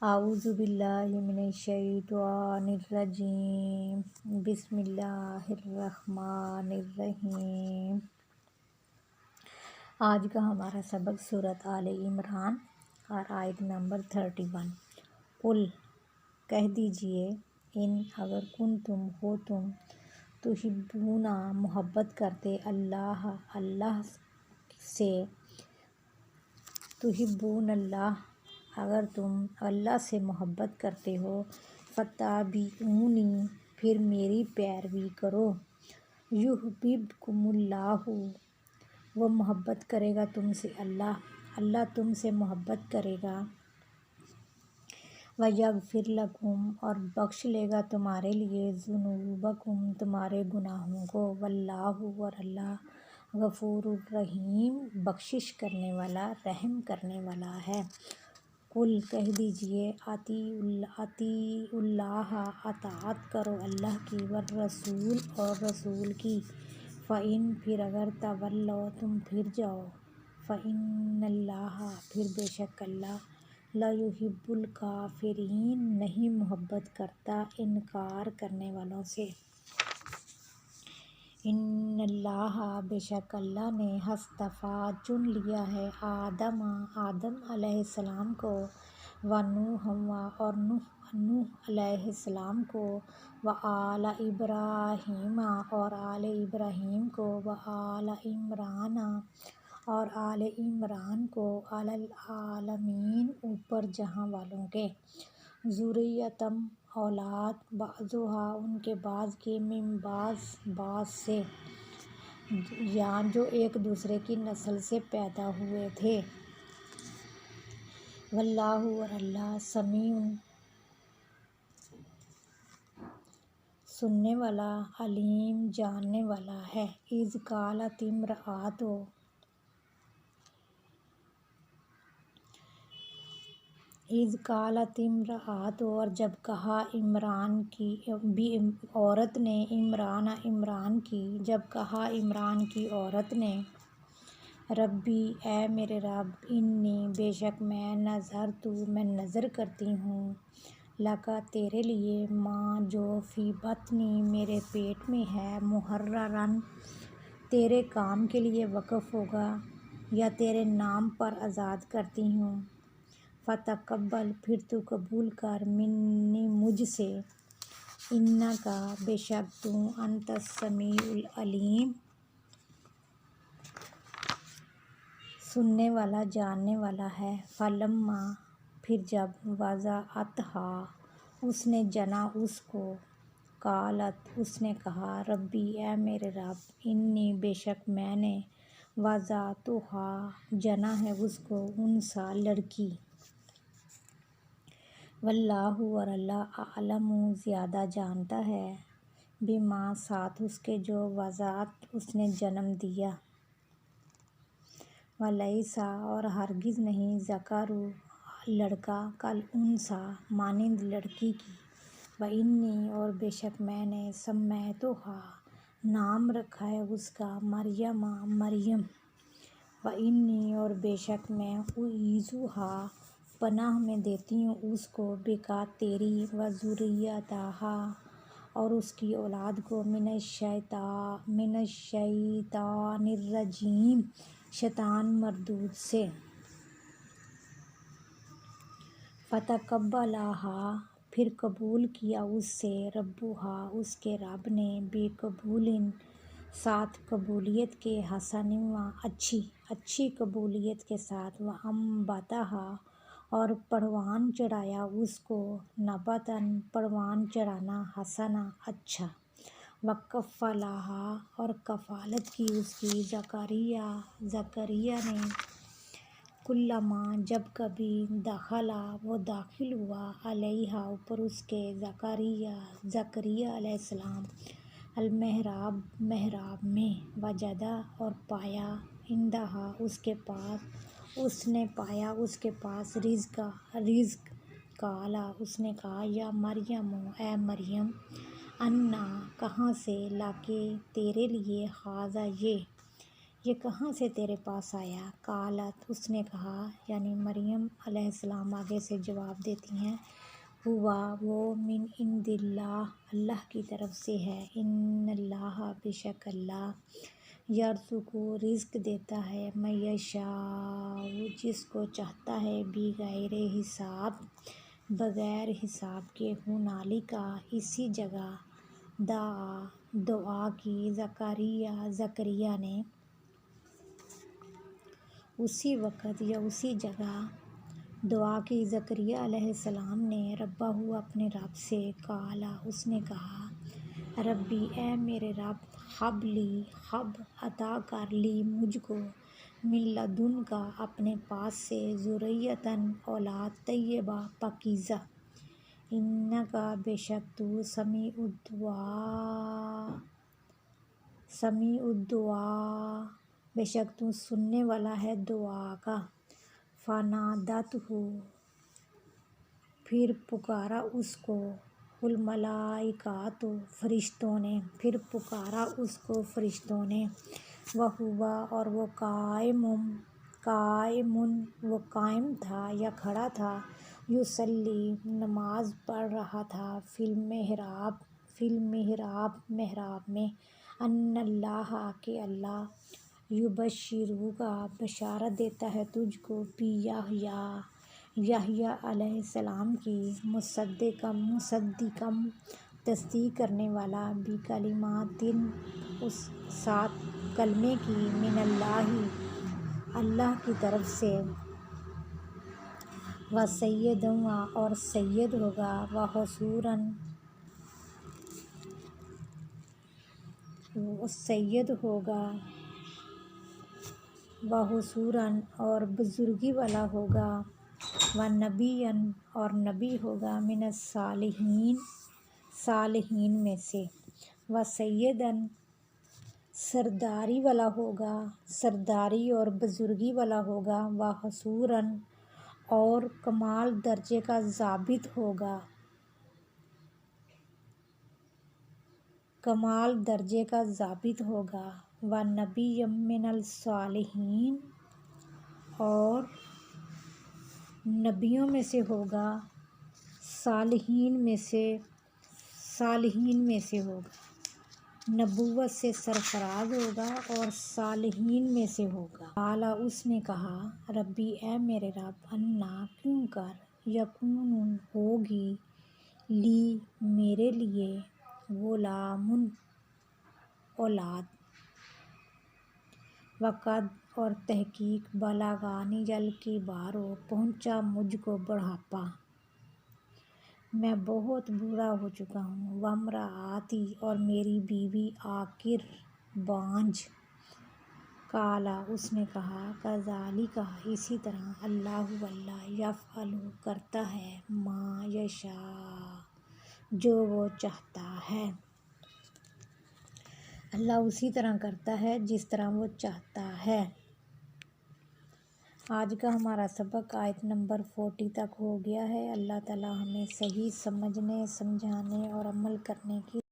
اعوذ باللہ من الشیطان الرجیم بسم اللہ الرحمن الرحیم۔ آج کا ہمارا سبق سورۃ آل عمران اور آیت نمبر 31۔ قل کہہ دیجئے، ان اگر کنتم ہو تم تحبون محبت کرتے اللہ سے، تحبون اللہ اگر تم اللہ سے محبت کرتے ہو، فاتبعونی پھر میری پیروی کرو، یحببکم اللہ وہ محبت کرے گا تم سے، اللہ تم سے محبت کرے گا، ویغفر لکم اور بخش لے گا تمہارے لیے، ذنوبکم تمہارے گناہوں کو، واللہ اور اللہ غفور الرحیم بخشش کرنے والا رحم کرنے والا ہے۔ قل کہہ دیجئے، اطیعوا اللہ اطاعت کرو اللہ کی، والرسول اور رسول کی، فإن پھر اگر تولوا تم پھر جاؤ، فإن اللہ پھر بے شک اللہ لا یحب الکافرین نہیں محبت کرتا انکار کرنے والوں سے۔ ان اللہ بے شک اللہ نے اصطفیٰ چن لیا ہے آدم علیہ السلام کو، ونوح اور نوح علیہ السلام کو، وآل ابراہیم اور آل ابراہیم کو، وآل عمران اور آل عمران کو، علی العالمین اوپر جہاں والوں کے، ذریۃ اولاد، بعضھا ان کے بعض کی، من بعض سے، یا جو ایک دوسرے کی نسل سے پیدا ہوئے تھے، واللہ اور اللہ سمیع سننے والا، علیم جاننے والا ہے۔ اذ قالت امرأۃ اور جب کہا عمران کی عورت نے، ربی اے میرے رب، انی بے شک میں نظر کرتی ہوں، لکا تیرے لیے، ماں جو فی بطنی میرے پیٹ میں ہے، محررن تیرے کام کے لیے وقف ہوگا یا تیرے نام پر آزاد کرتی ہوں، فتقبل پھر تو قبول کر، منی مجھ سے، انکا بے شک تو، انت السمیع العلیم سننے والا جاننے والا ہے۔ فلما پھر جب وضعتھا اس نے جنا اس کو، قالت اس نے کہا، ربی اے میرے رب، انی بے شک میں نے، وضعتھا جنا ہے اس کو، انثیٰ لڑکی، واللہ اور اللہ اعلم زیادہ جانتا ہے، بما ساتھ اس کے جو وضعت اس نے جنم دیا، ولیس اور ہرگز نہیں، ذکر لڑکا، کالانثیٰ مانند لڑکی کی، وانی اور بے شک میں نے، سمیتھا نام رکھا ہے اس کا، مریم، وانی اور بے شک میں، اعیذھا پناہ میں دیتی ہوں اس کو، بکا تیری، وذریتھا اور اس کی اولاد کو، من الشیطان الرجیم شیطان مردود سے۔ فتقبلہا پھر قبول کیا اس سے، ربھا اس کے رب نے، بقبول ساتھ قبولیت کے، حسن اچھی قبولیت کے ساتھ، وانبتہا اور پروان چڑھایا اس کو، نباتاً پروان چڑھانا، حسنا اچھا، وکفلہا اور کفالت کی اس کی، زکریا نے، کلما جب کبھی، دخلا وہ داخل ہوا، علیہا اوپر اس کے، زکریا علیہ السلام، المحراب میں، وجدا اور پایا، عندہا اس کے پاس، اس نے پایا اس کے پاس، رزق، قالا اس نے کہا، یا مریم اے مریم، انا کہاں سے، لاکے تیرے لیے، ھذا یہ، یہ کہاں سے تیرے پاس آیا؟ قالت، اس نے کہا، یعنی مریم علیہ السلام آگے سے جواب دیتی ہیں، ہوا، وہ، من عند اللہ، اللہ کی طرف سے ہے، ان اللہ، بے شک اللہ، یرزق، رزق دیتا ہے، من یشاء، جس کو چاہتا ہے، بغیر حساب، بغیر حساب کے، ہنالک، اسی جگہ، دعا کی، زکریا نے، اسی وقت یا اسی جگہ دعا کی زکریا علیہ السلام نے، ربہ، اپنے رب سے، قال، اس نے کہا، ربی، اے میرے رب، ہب لی، عطا کر لی مجھ کو، من لدن کا، اپنے پاس سے، ذریۃً، اولاد، طیبہ، پاکیزہ، انکا، بے شک تو، سمیع الدعاء، بے شک تو سننے والا ہے دعا کا، فنادتہ، پھر پکارا اس کو، الملائکۃ، فرشتوں نے، پھر پکارا اس کو فرشتوں نے، وہو، اور وہ قائم، وہ قائم تھا یا کھڑا تھا، یصلی، نماز پڑھ رہا تھا، فی المحراب، محراب میں، ان اللہ، کہ اللہ، یبشرک، بشارت دیتا ہے تجھ کو، یحییٰ علیہ السلام کی، مصدقاً، تصدیق کرنے والا، بکلمات، اس 7 کلمے کی، من اللہ، اللہ کی طرف سے، وسیداً، اور سید ہوگا، وحصوراً، اور بزرگی والا ہوگا، ونبیًّا، اور نبی ہوگا، من الصالحین، صالحین میں سے، وسیداً، سرداری والا ہوگا، سرداری اور بزرگی والا ہوگا، وحصوراً، اور کمال درجے کا ضابط ہوگا، کمال درجے کا ضابط ہوگا، ونبیًّا من الصالحین، اور نبیوں میں سے ہوگا، صالحین میں سے ہوگا، نبوت سے سرفراز ہوگا اور صالحین میں سے ہوگا۔ قال، اس نے کہا، ربی، اے میرے رب، انا، کیوں کر، یکون، ہوگی، لی، میرے لیے، غلام، اولاد، وقد، اور تحقیق، بلغنی الکبر، پہنچا مجھ کو بڑھاپا، میں بہت بوڑھا ہو چکا ہوں، وامرأتی، اور میری بیوی، عاقر، بانجھ۔ قال، اس نے کہا، کذالک، اسی طرح، اللہ، اللہ، یفعل، کرتا ہے، ما یشاء، جو وہ چاہتا ہے، اللہ اسی طرح کرتا ہے جس طرح وہ چاہتا ہے۔ آج کا ہمارا سبق آیت نمبر 40 تک ہو گیا ہے۔ اللہ تعالی ہمیں صحیح سمجھنے، سمجھانے اور عمل کرنے کی